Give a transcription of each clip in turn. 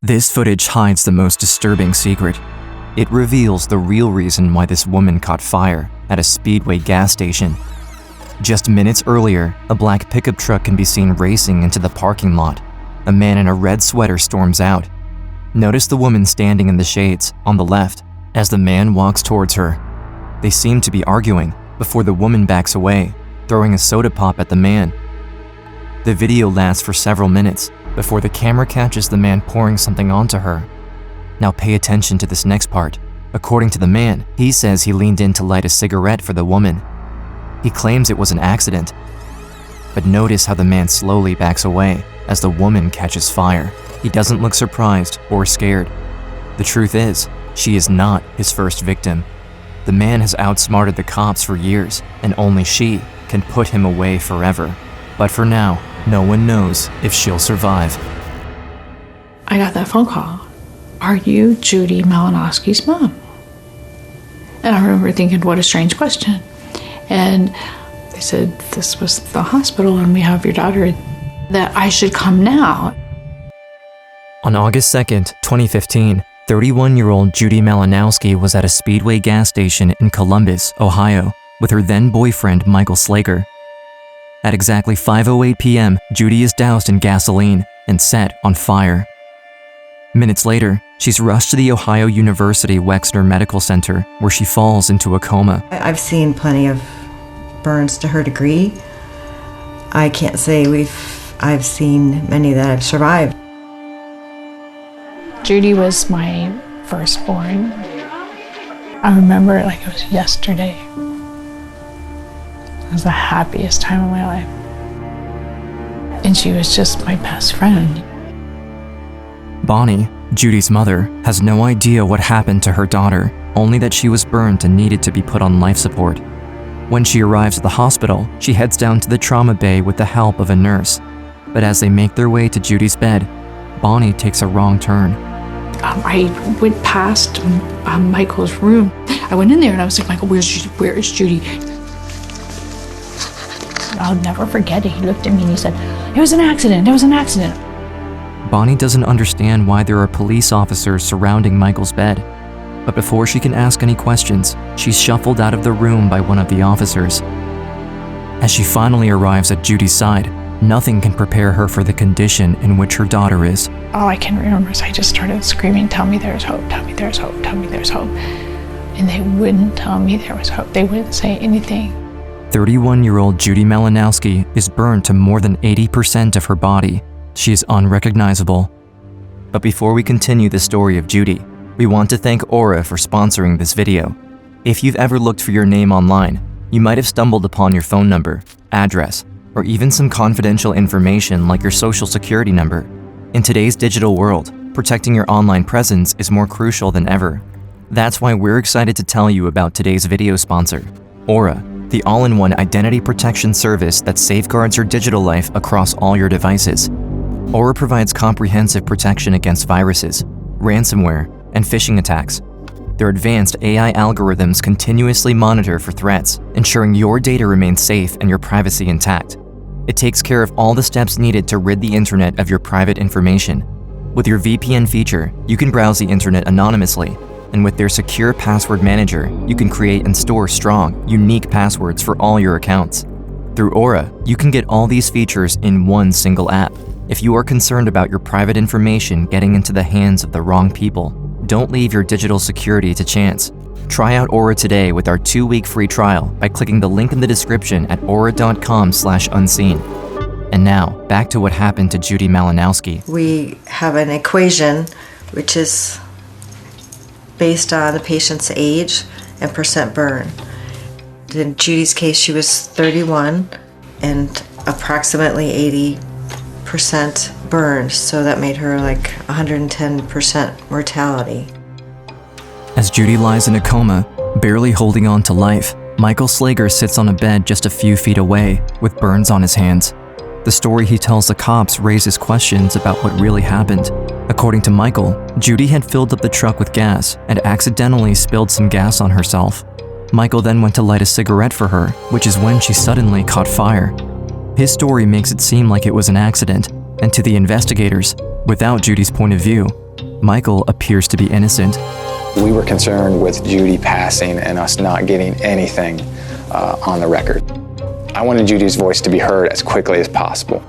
This footage hides the most disturbing secret. It reveals the real reason why this woman caught fire at a Speedway gas station. Just minutes earlier, a black pickup truck can be seen racing into the parking lot. A man in a red sweater storms out. Notice the woman standing in the shades on the left as the man walks towards her. They seem to be arguing before the woman backs away, throwing a soda pop at the man. The video lasts for several minutes before the camera catches the man pouring something onto her. Now pay attention to this next part. According to the man, he says he leaned in to light a cigarette for the woman. He claims it was an accident. But notice how the man slowly backs away as the woman catches fire. He doesn't look surprised or scared. The truth is, she is not his first victim. The man has outsmarted the cops for years, and only she can put him away forever. But for now, no one knows if she'll survive. I got that phone call. Are you Judy Malinowski's mom? And I remember thinking, what a strange question. And they said, this was the hospital and we have your daughter, that I should come now. On August 2nd, 2015, 31-year-old Judy Malinowski was at a Speedway gas station in Columbus, Ohio, with her then-boyfriend Michael Slager. At exactly 5:08 p.m., Judy is doused in gasoline and set on fire. Minutes later, she's rushed to the Ohio University Wexner Medical Center, where she falls into a coma. I've seen plenty of burns to her degree. I can't say I've seen many that have survived. Judy was my firstborn. I remember it like it was yesterday. It was the happiest time of my life. And she was just my best friend. Bonnie, Judy's mother, has no idea what happened to her daughter, only that she was burned and needed to be put on life support. When she arrives at the hospital, she heads down to the trauma bay with the help of a nurse. But as they make their way to Judy's bed, Bonnie takes a wrong turn. I went past Michael's room. I went in there and I was like, Michael, where is Judy? I'll never forget it. He looked at me and he said, it was an accident, it was an accident. Bonnie doesn't understand why there are police officers surrounding Michael's bed. But before she can ask any questions, she's shuffled out of the room by one of the officers. As she finally arrives at Judy's side, nothing can prepare her for the condition in which her daughter is. All I can remember is I just started screaming, tell me there's hope, tell me there's hope, tell me there's hope. And they wouldn't tell me there was hope. They wouldn't say anything. 31-year-old Judy Malinowski is burned to more than 80% of her body. She is unrecognizable. But before we continue the story of Judy, we want to thank Aura for sponsoring this video. If you've ever looked for your name online, you might have stumbled upon your phone number, address, or even some confidential information like your social security number. In today's digital world, protecting your online presence is more crucial than ever. That's why we're excited to tell you about today's video sponsor, Aura, the all-in-one identity protection service that safeguards your digital life across all your devices. Aura provides comprehensive protection against viruses, ransomware, and phishing attacks. Their advanced AI algorithms continuously monitor for threats, ensuring your data remains safe and your privacy intact. It takes care of all the steps needed to rid the internet of your private information. With your VPN feature, you can browse the internet anonymously, and with their secure password manager, you can create and store strong, unique passwords for all your accounts. Through Aura, you can get all these features in one single app. If you are concerned about your private information getting into the hands of the wrong people, don't leave your digital security to chance. Try out Aura today with our 2-week free trial by clicking the link in the description at aura.com/unseen. And now, back to what happened to Judy Malinowski. We have an equation which is based on the patient's age and percent burn. In Judy's case, she was 31 and approximately 80% burned, so that made her like 110% mortality. As Judy lies in a coma, barely holding on to life, Michael Slager sits on a bed just a few feet away with burns on his hands. The story he tells the cops raises questions about what really happened. According to Michael, Judy had filled up the truck with gas and accidentally spilled some gas on herself. Michael then went to light a cigarette for her, which is when she suddenly caught fire. His story makes it seem like it was an accident, and to the investigators, without Judy's point of view, Michael appears to be innocent. We were concerned with Judy passing and us not getting anything on the record. I wanted Judy's voice to be heard as quickly as possible.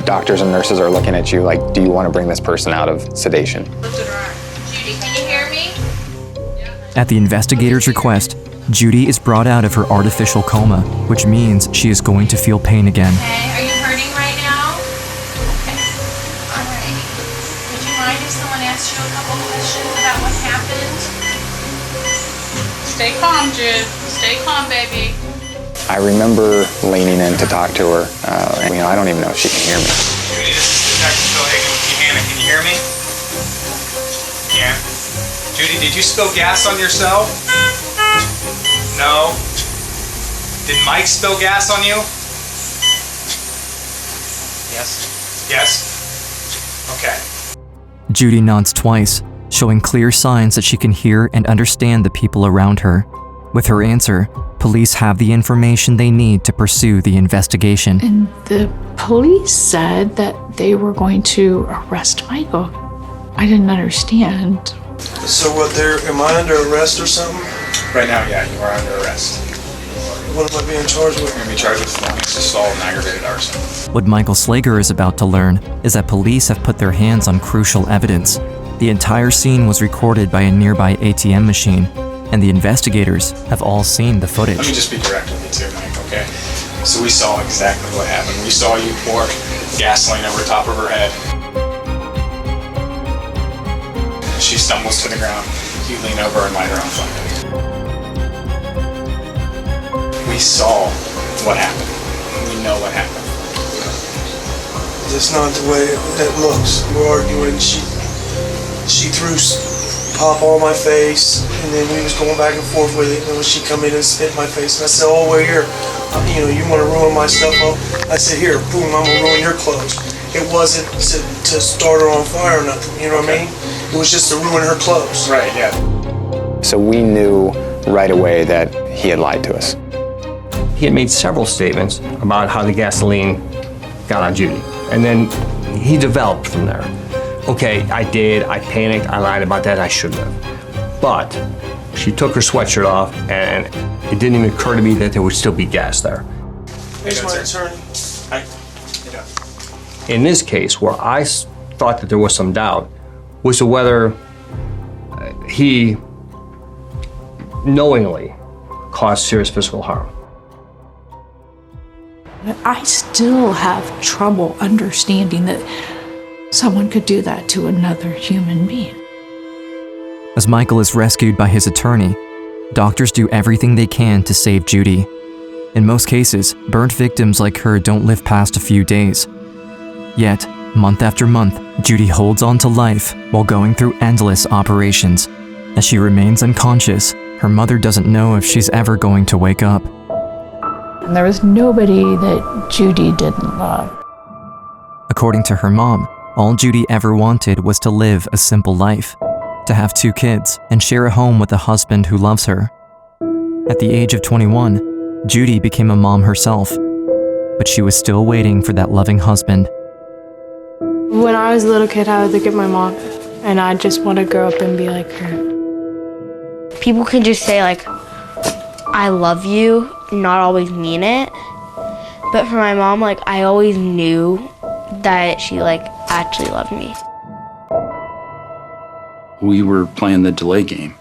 Doctors and nurses are looking at you like, do you want to bring this person out of sedation? Judy, can you hear me? At the investigator's request, Judy is brought out of her artificial coma, which means she is going to feel pain again. Okay, are you hurting right now? Okay. All right. Would you mind if someone asked you a couple questions about what happened? Stay calm, Jude. Stay calm, baby. I remember leaning in to talk to her, and I don't even know if she can hear me. Judy, this is Detective Phil Hagan with Gahanna. Can you hear me? Yeah. Judy, did you spill gas on yourself? No. Did Mike spill gas on you? Yes. Yes? Okay. Judy nods twice, showing clear signs that she can hear and understand the people around her. With her answer, police have the information they need to pursue the investigation. And the police said that they were going to arrest Michael. I didn't understand. So what, am I under arrest or something? Right now, yeah, you are under arrest. What am I being charged with? You're going to be charged with felonious assault and aggravated arson. What Michael Slager is about to learn is that police have put their hands on crucial evidence. The entire scene was recorded by a nearby ATM machine, and the investigators have all seen the footage. Let me just be direct with you too, Mike, okay? So we saw exactly what happened. We saw you pour gasoline over top of her head. She stumbles to the ground. You lean over and light her on fire. We saw what happened. We know what happened. That's not the way it looks. We're arguing. She threw pop on my face, and then we was going back and forth with it. And when she come in and hit my face, and I said, "Oh, well, here, you want to ruin my stuff up?" I said, "Here, boom, I'm gonna ruin your clothes." It wasn't to start her on fire or nothing. You know what I mean? It was just to ruin her clothes. Right, yeah. So we knew right away that he had lied to us. He had made several statements about how the gasoline got on Judy. And then he developed from there. Okay, I panicked, I lied about that, I shouldn't have. But she took her sweatshirt off, and it didn't even occur to me that there would still be gas there. Here's my attorney. Hi. Yeah. In this case, where I thought that there was some doubt, was to whether he knowingly caused serious physical harm. I still have trouble understanding that someone could do that to another human being. As Michael is rescued by his attorney, doctors do everything they can to save Judy. In most cases, burnt victims like her don't live past a few days. Yet, month after month, Judy holds on to life while going through endless operations. As she remains unconscious, her mother doesn't know if she's ever going to wake up. And there was nobody that Judy didn't love. According to her mom, all Judy ever wanted was to live a simple life, to have 2 kids and share a home with a husband who loves her. At the age of 21, Judy became a mom herself, but she was still waiting for that loving husband. When I was a little kid, I would look at my mom, and I just want to grow up and be like her. People can just say, like, I love you, not always mean it. But for my mom, like, I always knew that she, like, actually loved me. We were playing the delay game.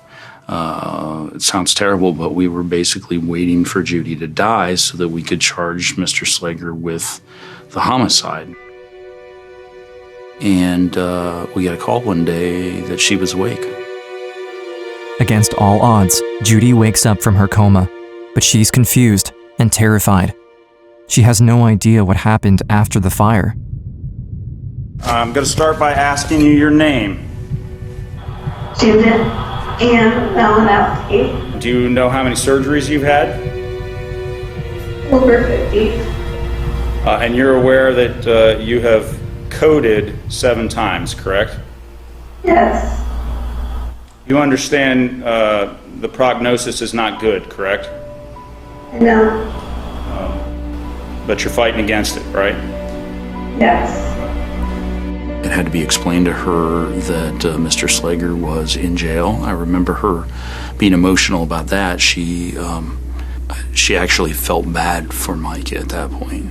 It sounds terrible, but we were basically waiting for Judy to die so that we could charge Mr. Slager with the homicide. And we got a call one day that she was awake. Against all odds, Judy wakes up from her coma, but she's confused and terrified. She has no idea what happened after the fire. I'm going to start by asking you your name. Judy Malinowski. Do you know how many surgeries you've had? Over 50. And you're aware that you have coded 7 times, correct? Yes. You understand the prognosis is not good, correct? No. But you're fighting against it, right? Yes. It had to be explained to her that Mr. Slager was in jail. I remember her being emotional about that. She actually felt bad for Mike at that point.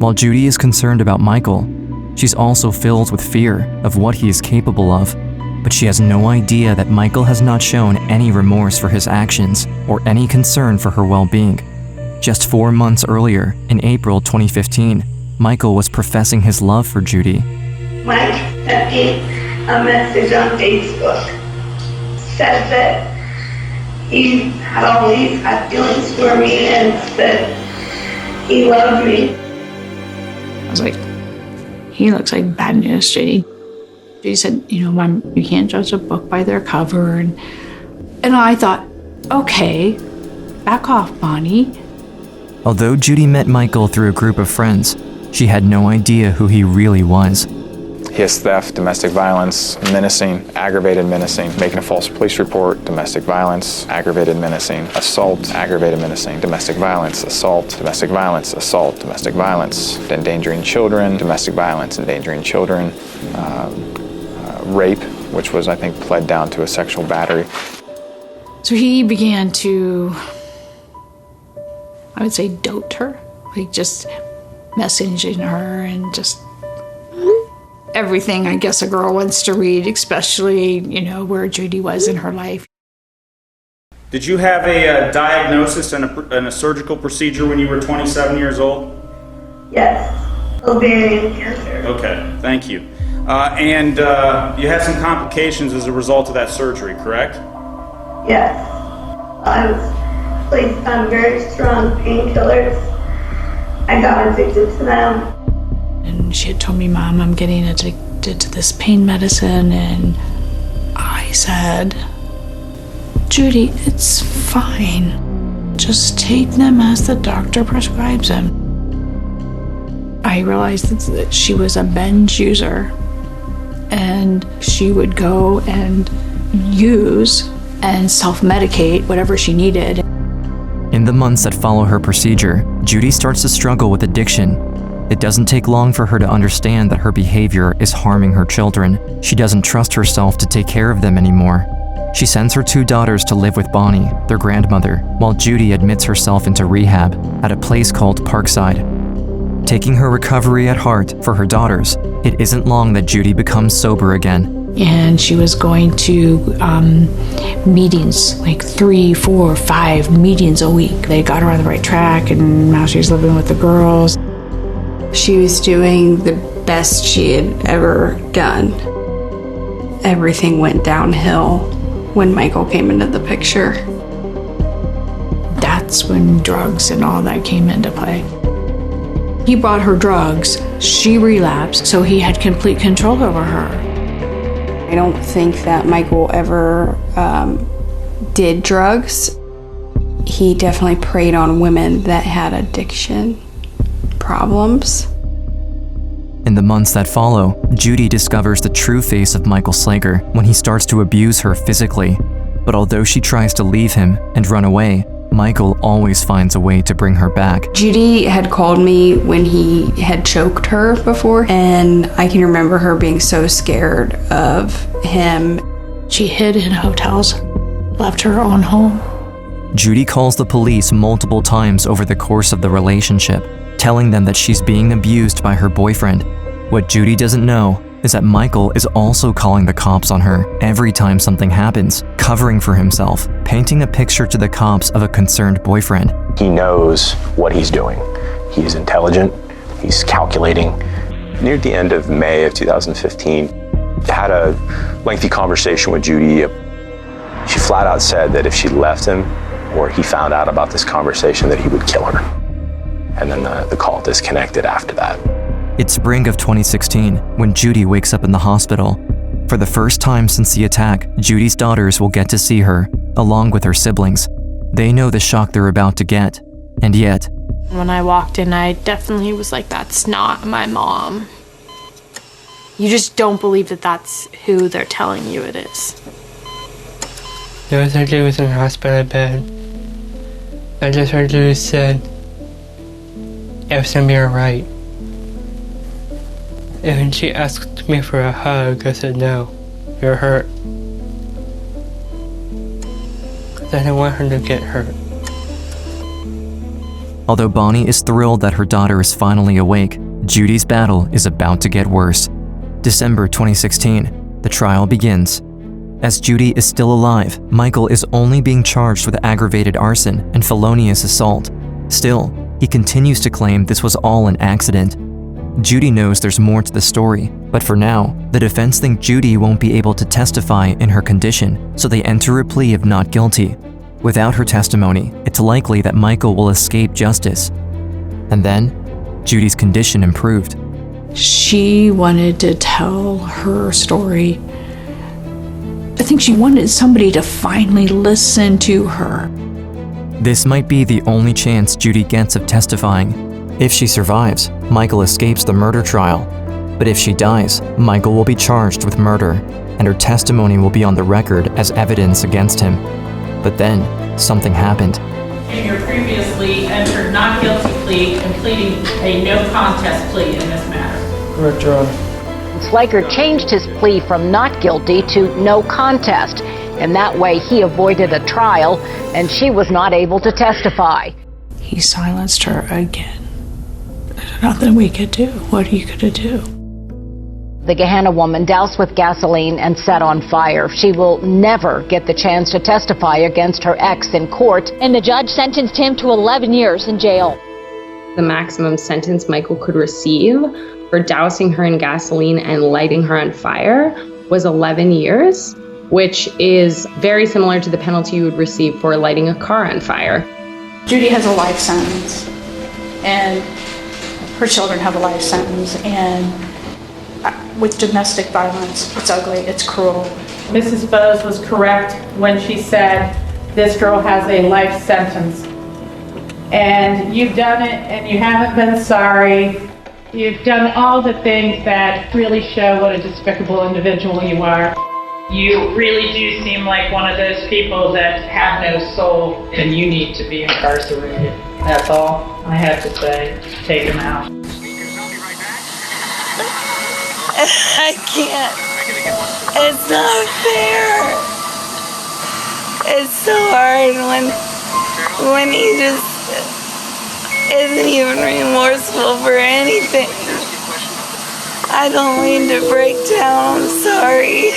While Judy is concerned about Michael, she's also filled with fear of what he is capable of. But she has no idea that Michael has not shown any remorse for his actions or any concern for her well-being. Just 4 months earlier, in April 2015, Michael was professing his love for Judy. Mike sent me a message on Facebook. Said that he had always had feelings for me and that he loved me. I was like, he looks like bad news, Judy. She said, Mom, you can't judge a book by their cover. And I thought, okay, back off, Bonnie. Although Judy met Michael through a group of friends, she had no idea who he really was. He has theft, domestic violence, menacing, aggravated menacing, making a false police report, domestic violence, aggravated menacing, assault, aggravated menacing, domestic violence, assault, domestic violence, assault, domestic violence, endangering children, domestic violence, endangering children, rape, which was, I think, pled down to a sexual battery. So he began to, I would say, dote her, like just messaging her and just everything I guess a girl wants to read, especially, where Judy was in her life. Did you have a diagnosis and a surgical procedure when you were 27 years old? Yes, ovarian cancer. Okay, thank you. And you had some complications as a result of that surgery, correct? Yes. I was placed on very strong painkillers. I got addicted to them. And she had told me, Mom, I'm getting addicted to this pain medicine. And I said, Judy, it's fine. Just take them as the doctor prescribes them. I realized that she was a binge user. And she would go and use and self-medicate whatever she needed. In the months that follow her procedure, Judy starts to struggle with addiction. It doesn't take long for her to understand that her behavior is harming her children. She doesn't trust herself to take care of them anymore. She sends her 2 daughters to live with Bonnie, their grandmother, while Judy admits herself into rehab at a place called Parkside. Taking her recovery at heart for her daughters, it isn't long that Judy becomes sober again. And she was going to meetings, like 3, 4, 5 meetings a week. They got her on the right track, and now she's living with the girls. She was doing the best she had ever done. Everything went downhill when Michael came into the picture. That's when drugs and all that came into play. He brought her drugs, she relapsed, so he had complete control over her. I don't think that Michael ever did drugs. He definitely preyed on women that had addiction problems. In the months that follow, Judy discovers the true face of Michael Slager when he starts to abuse her physically. But although she tries to leave him and run away, Michael always finds a way to bring her back. Judy had called me when he had choked her before, and I can remember her being so scared of him. She hid in hotels, left her own home. Judy calls the police multiple times over the course of the relationship, telling them that she's being abused by her boyfriend. What Judy doesn't know is that Michael is also calling the cops on her every time something happens, covering for himself, painting a picture to the cops of a concerned boyfriend. He knows what he's doing. He's intelligent, he's calculating. Near the end of May of 2015, I had a lengthy conversation with Judy. She flat out said that if she left him or he found out about this conversation, that he would kill her. And then the call disconnected after that. It's spring of 2016 when Judy wakes up in the hospital. For the first time since the attack, Judy's daughters will get to see her, along with her siblings. They know the shock they're about to get, and yet... When I walked in, I definitely was like, that's not my mom. You just don't believe that that's who they're telling you it is. The surgery was in the hospital bed. And the surgery said, everything's gonna be alright. And when she asked me for a hug, I said no, you're hurt. Because I didn't want her to get hurt. Although Bonnie is thrilled that her daughter is finally awake, Judy's battle is about to get worse. December 2016, the trial begins. As Judy is still alive, Michael is only being charged with aggravated arson and felonious assault. Still, he continues to claim this was all an accident. Judy knows there's more to the story, but for now, the defense think Judy won't be able to testify in her condition, so they enter a plea of not guilty. Without her testimony, it's likely that Michael will escape justice. And then, Judy's condition improved. She wanted to tell her story. I think she wanted somebody to finally listen to her. This might be the only chance Judy gets of testifying. If she survives, Michael escapes the murder trial. But if she dies, Michael will be charged with murder, and her testimony will be on the record as evidence against him. But then, something happened. You previously entered not guilty plea and pleading a no contest plea in this matter. Correct, Your Honor. Slager changed his plea from not guilty to no contest, and that way he avoided a trial, and she was not able to testify. He silenced her again. There's nothing we could do. What are you going to do? The Gahanna woman doused with gasoline and set on fire. She will never get the chance to testify against her ex in court. And the judge sentenced him to 11 years in jail. The maximum sentence Michael could receive for dousing her in gasoline and lighting her on fire was 11 years, which is very similar to the penalty you would receive for lighting a car on fire. Judy has a life sentence, and her children have a life sentence, and with domestic violence, it's ugly, it's cruel. Mrs. Bowes was correct when she said this girl has a life sentence. And you've done it, and you haven't been sorry. You've done all the things that really show what a despicable individual you are. You really do seem like one of those people that have no soul, and you need to be incarcerated. That's all I have to say. Take him out. I can't. It's not fair. It's so hard when he just isn't even remorseful for anything. I don't mean to break down. I'm sorry.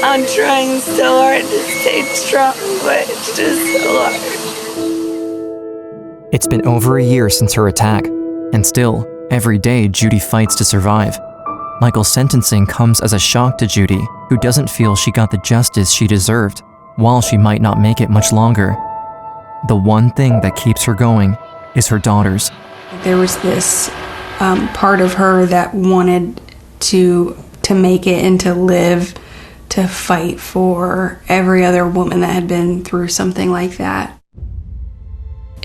I'm trying so hard to stay strong, but it's just so hard. It's been over a year since her attack, and still, every day Judy fights to survive. Michael's sentencing comes as a shock to Judy, who doesn't feel she got the justice she deserved, while she might not make it much longer. The one thing that keeps her going is her daughters. There was this part of her that wanted to make it and to live, to fight for every other woman that had been through something like that.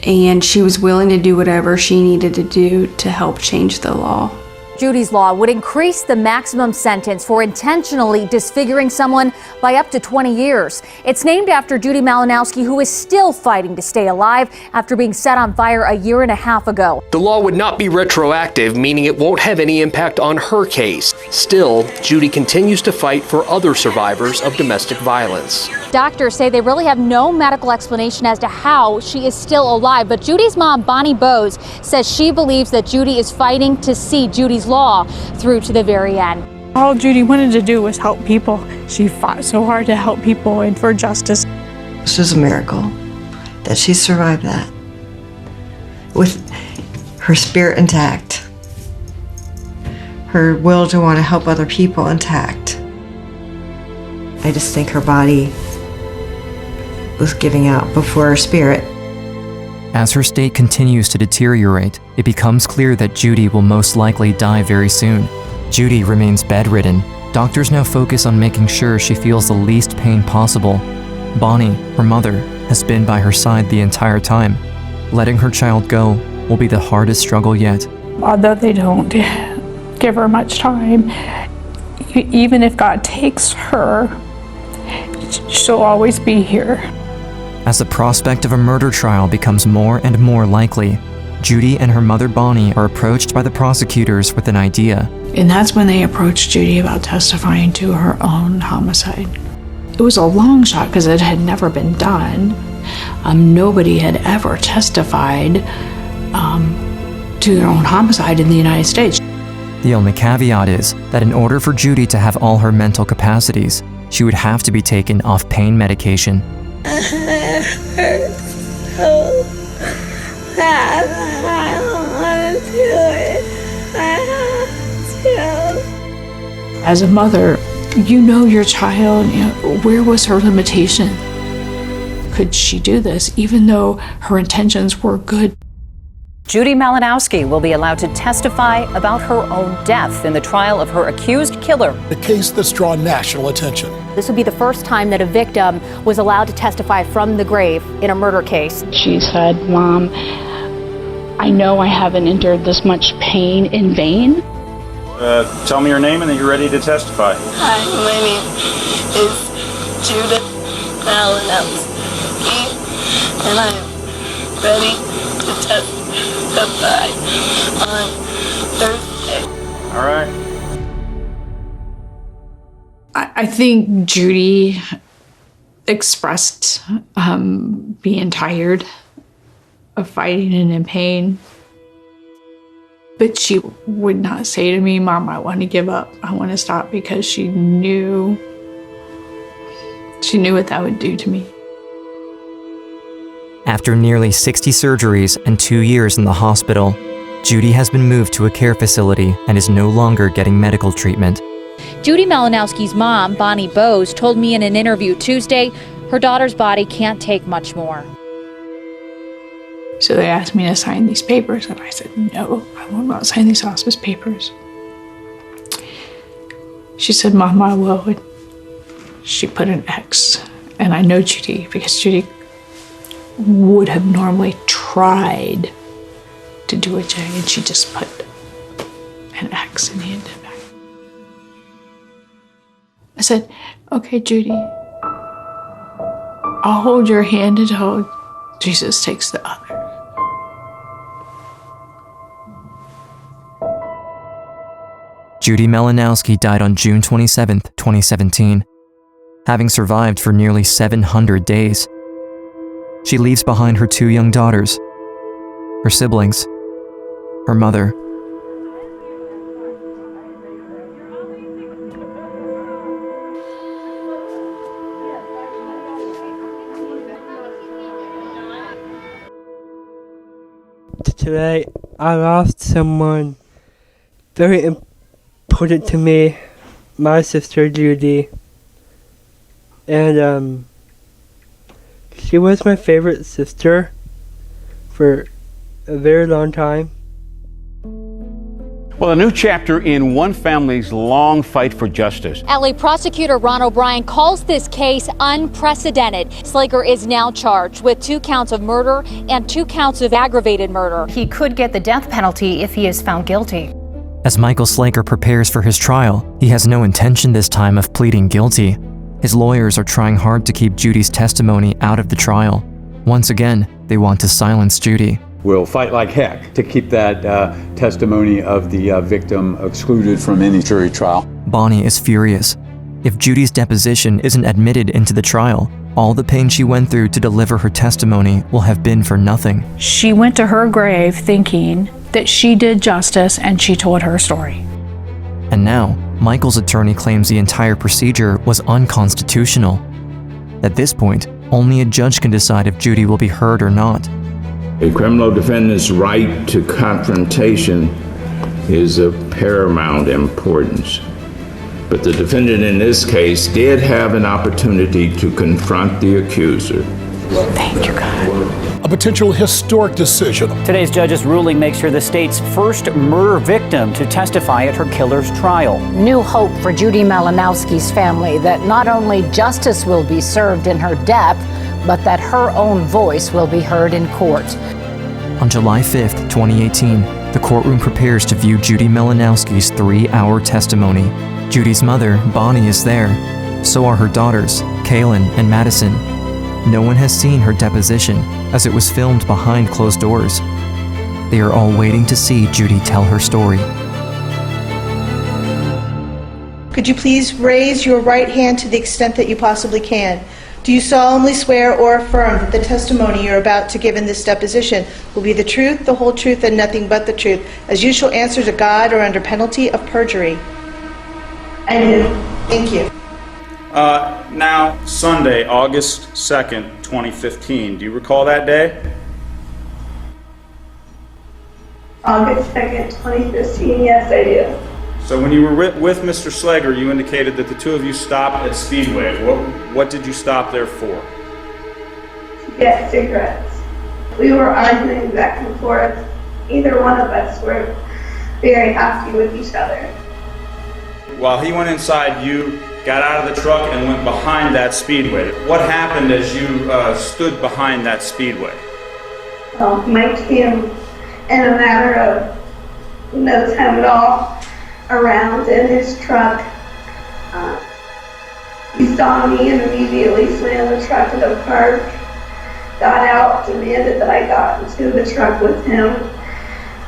And she was willing to do whatever she needed to do to help change the law. Judy's law would increase the maximum sentence for intentionally disfiguring someone by up to 20 years. It's named after Judy Malinowski, who is still fighting to stay alive after being set on fire a year and a half ago. The law would not be retroactive, meaning it won't have any impact on her case. Still, Judy continues to fight for other survivors of domestic violence. Doctors say they really have no medical explanation as to how she is still alive, but Judy's mom, Bonnie Bowes, says she believes that Judy is fighting to see Judy's law through to the very end. All Judy wanted to do was help people. She fought so hard to help people and for justice. This is a miracle that she survived that with her spirit intact, her will to want to help other people intact. I just think her body was giving out before her spirit. As her state continues to deteriorate, it becomes clear that Judy will most likely die very soon. Judy remains bedridden. Doctors now focus on making sure she feels the least pain possible. Bonnie, her mother, has been by her side the entire time. Letting her child go will be the hardest struggle yet. Although they don't give her much time, even if God takes her, she'll always be here. As the prospect of a murder trial becomes more and more likely, Judy and her mother Bonnie are approached by the prosecutors with an idea. And that's when they approached Judy about testifying to her own homicide. It was a long shot because it had never been done. Nobody had ever testified to their own homicide in the United States. The only caveat is that in order for Judy to have all her mental capacities, she would have to be taken off pain medication. It hurts so bad. I don't want to do it. I have to. As a mother, you know your child, where was her limitation? Could she do this, even though her intentions were good? Judy Malinowski will be allowed to testify about her own death in the trial of her accused killer. The case that's drawn national attention. This would be the first time that a victim was allowed to testify from the grave in a murder case. She said, "Mom, I know I haven't endured this much pain in vain." Tell me your name and then you're ready to testify. Hi, my name is Judy Malinowski, and I am ready to testify on Thursday. All right. I think Judy expressed being tired of fighting and in pain. But she would not say to me, "Mom, I want to give up. I want to stop," because she knew what that would do to me. After nearly 60 surgeries and 2 years in the hospital, Judy has been moved to a care facility and is no longer getting medical treatment. Judy Malinowski's mom, Bonnie Bose, told me in an interview Tuesday her daughter's body can't take much more. So they asked me to sign these papers, and I said, "No, I will not sign these hospice papers." She said, "Mom, I will." And she put an X. And I know Judy, because Judy would have normally tried to do a J, and she just put an X and handed it back. I said, "Okay, Judy, I'll hold your hand until Jesus takes the other." Judy Malinowski died on June 27, 2017, having survived for nearly 700 days. She leaves behind her 2 young daughters, her siblings, her mother. Today, I lost someone very important to me, my sister Judy. And she was my favorite sister for a very long time. Well, a new chapter in one family's long fight for justice. LA prosecutor Ron O'Brien calls this case unprecedented. Slager is now charged with 2 counts of murder and 2 counts of aggravated murder. He could get the death penalty if he is found guilty. As Michael Slager prepares for his trial, he has no intention this time of pleading guilty. His lawyers are trying hard to keep Judy's testimony out of the trial. Once again, they want to silence Judy. We'll fight like heck to keep that testimony of the victim excluded from any jury trial. Bonnie is furious. If Judy's deposition isn't admitted into the trial, all the pain she went through to deliver her testimony will have been for nothing. She went to her grave thinking that she did justice and she told her story. And now, Michael's attorney claims the entire procedure was unconstitutional. At this point, only a judge can decide if Judy will be heard or not. A criminal defendant's right to confrontation is of paramount importance. But the defendant in this case did have an opportunity to confront the accuser. Thank you, God. A potential historic decision. Today's judge's ruling makes her the state's first murder victim to testify at her killer's trial. New hope for Judy Malinowski's family that not only justice will be served in her death, but that her own voice will be heard in court. On July 5th, 2018, the courtroom prepares to view Judy Malinowski's 3-hour testimony. Judy's mother, Bonnie, is there. So are her daughters, Kaylin and Madison. No one has seen her deposition, as it was filmed behind closed doors. They are all waiting to see Judy tell her story. Could you please raise your right hand to the extent that you possibly can? Do you solemnly swear or affirm that the testimony you're about to give in this deposition will be the truth, the whole truth, and nothing but the truth, as you shall answer to God or under penalty of perjury? I do. Thank you. Now, Sunday, August 2nd, 2015. Do you recall that day? August 2nd, 2015, yes, I do. So when you were with Mr. Slager, you indicated that the two of you stopped at Speedway. What did you stop there for? To get cigarettes. We were arguing back and forth. Either one of us were very happy with each other. While he went inside, you got out of the truck and went behind that Speedway. What happened as you stood behind that Speedway? Well, Mike came in a matter of no time at all around in his truck. He saw me and immediately slammed the truck to the park, got out, demanded that I got into the truck with him,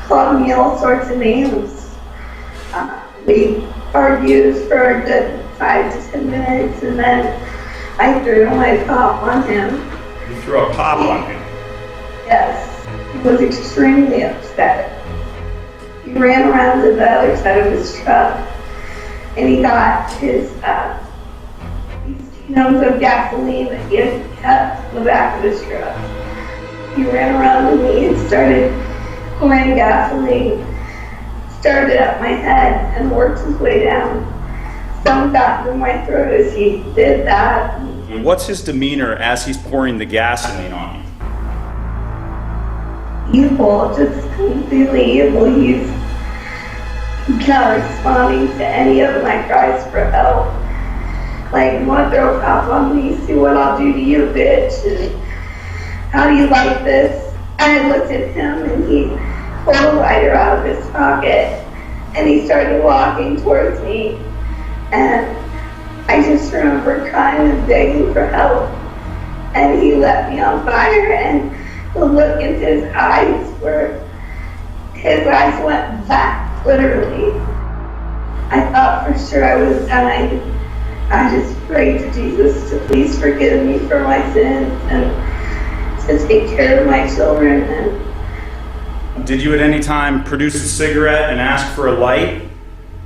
called me all sorts of names. We argued for a good 5 to 10 minutes, and then I threw my pop on him. You threw a pop on him? Yes. He was extremely upset. He ran around to the other side of his truck, and he got his cans of gasoline that he had kept in the back of his truck. He ran around to me and started pouring gasoline, started up my head and worked his way down. Some got in my throat as he did that. What's his demeanor as he's pouring the gasoline on you? Evil, just completely evil. He's not responding to any of my cries for help. Like, you want to throw a pop on me? See what I'll do to you, bitch. And how do you like this? I looked at him and he pulled a lighter out of his pocket and he started walking towards me. And I just remember crying and begging for help. And he let me on fire, and the look in his eyes his eyes went black, literally. I thought for sure I was dying. I just prayed to Jesus to please forgive me for my sins and to take care of my children. And did you at any time produce a cigarette and ask for a light?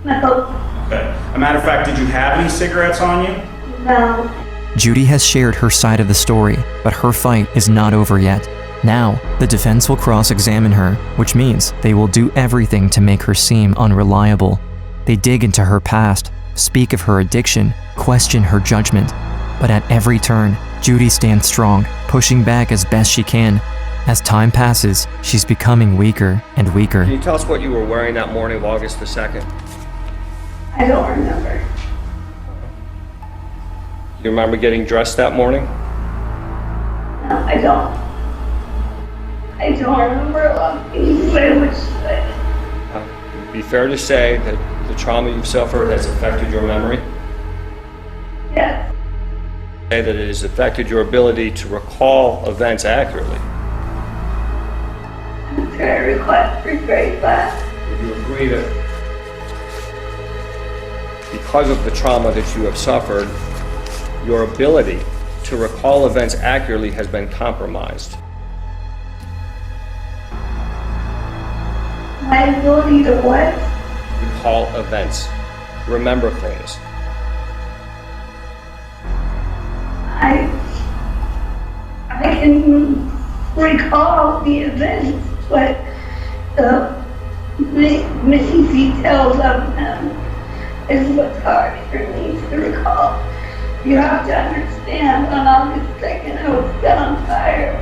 No. Okay. A matter of fact, did you have any cigarettes on you? No. Judy has shared her side of the story, but her fight is not over yet. Now, the defense will cross-examine her, which means they will do everything to make her seem unreliable. They dig into her past, speak of her addiction, question her judgment. But at every turn, Judy stands strong, pushing back as best she can. As time passes, she's becoming weaker and weaker. Can you tell us what you were wearing that morning of August the 2nd? I don't remember. You remember getting dressed that morning? No, I don't. I don't remember a lot of things, but I wish that. It'd be fair to say that the trauma you've suffered has affected your memory? Yes. Say that it has affected your ability to recall events accurately. I'm sure I regret that. Would you agree that because of the trauma that you have suffered, your ability to recall events accurately has been compromised? My ability to what? Recall events. Remember things. I can recall the events, but the many details of them is what's hard for me to recall. You have to understand, on August 2nd, I was set on fire,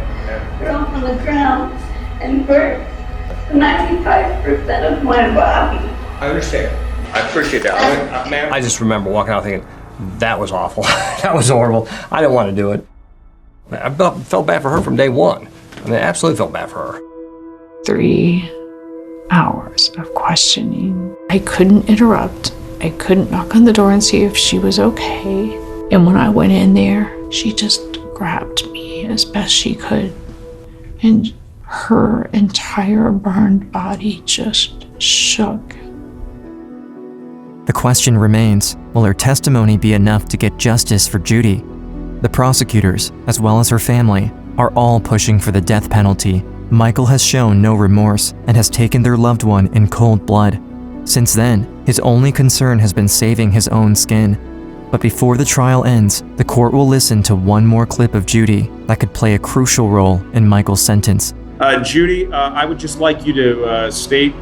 thrown on the ground, and burnt 95% of my body. I understand. I appreciate that. I just remember walking out thinking, that was awful. That was horrible. I didn't want to do it. I felt bad for her from day one. I mean, I absolutely felt bad for her. 3 hours of questioning. I couldn't interrupt. I couldn't knock on the door and see if she was okay. And when I went in there, she just grabbed me as best she could. And her entire burned body just shook. The question remains, will her testimony be enough to get justice for Judy? The prosecutors, as well as her family, are all pushing for the death penalty. Michael has shown no remorse and has taken their loved one in cold blood. Since then, his only concern has been saving his own skin. But before the trial ends, the court will listen to one more clip of Judy that could play a crucial role in Michael's sentence. Judy, I would just like you to state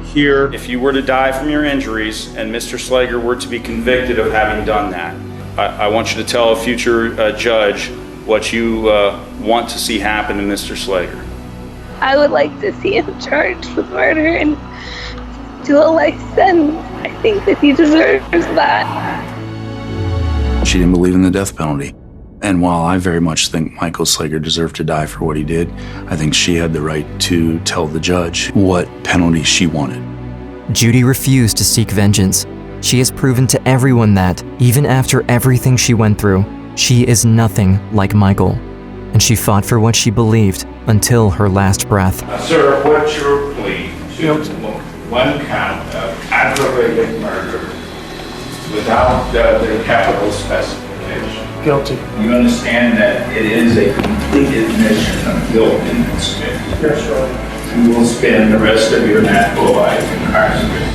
here, if you were to die from your injuries and Mr. Slager were to be convicted of having done that, I want you to tell a future judge what you want to see happen to Mr. Slager. I would like to see him charged with murder and do a life sentence. I think that he deserves that. She didn't believe in the death penalty. And while I very much think Michael Slager deserved to die for what he did, I think she had the right to tell the judge what penalty she wanted. Judy refused to seek vengeance. She has proven to everyone that, even after everything she went through, she is nothing like Michael. And she fought for what she believed until her last breath. Sir, what's your plea to one count of aggravated murder without the capital specification? Guilty. You understand that it is a complete admission of guilt in this case? Yes, sir. You will spend the rest of your natural life incarcerated.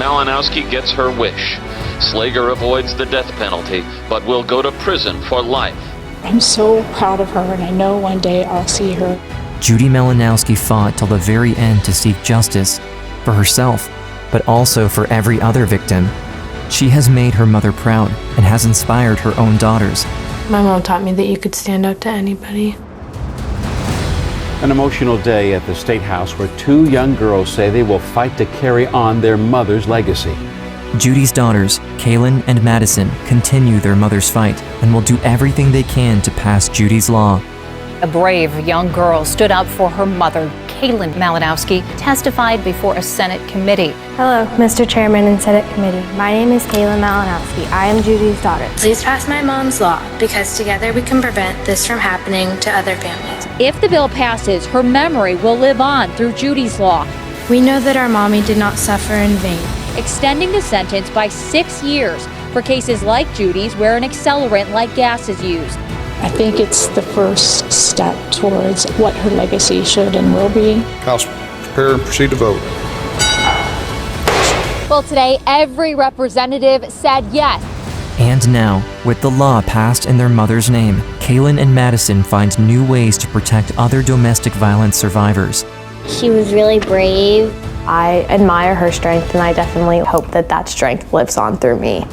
Malinowski gets her wish. Slager avoids the death penalty, but will go to prison for life. I'm so proud of her, and I know one day I'll see her. Judy Malinowski fought till the very end to seek justice for herself, but also for every other victim. She has made her mother proud and has inspired her own daughters. My mom taught me that you could stand up to anybody. An emotional day at the State House where two young girls say they will fight to carry on their mother's legacy. Judy's daughters, Kaylin and Madison, continue their mother's fight and will do everything they can to pass Judy's law. A brave young girl stood up for her mother. Kaylin Malinowski testified before a Senate committee. Hello, Mr. Chairman and Senate Committee. My name is Kaylin Malinowski. I am Judy's daughter. Please pass my mom's law, because together we can prevent this from happening to other families. If the bill passes, her memory will live on through Judy's law. We know that our mommy did not suffer in vain. Extending the sentence by 6 years for cases like Judy's where an accelerant like gas is used. I think it's the first step towards what her legacy should and will be. House, prepare and proceed to vote. Well, today, every representative said yes. And now, with the law passed in their mother's name, Kaylin and Madison find new ways to protect other domestic violence survivors. She was really brave. I admire her strength, and I definitely hope that that strength lives on through me.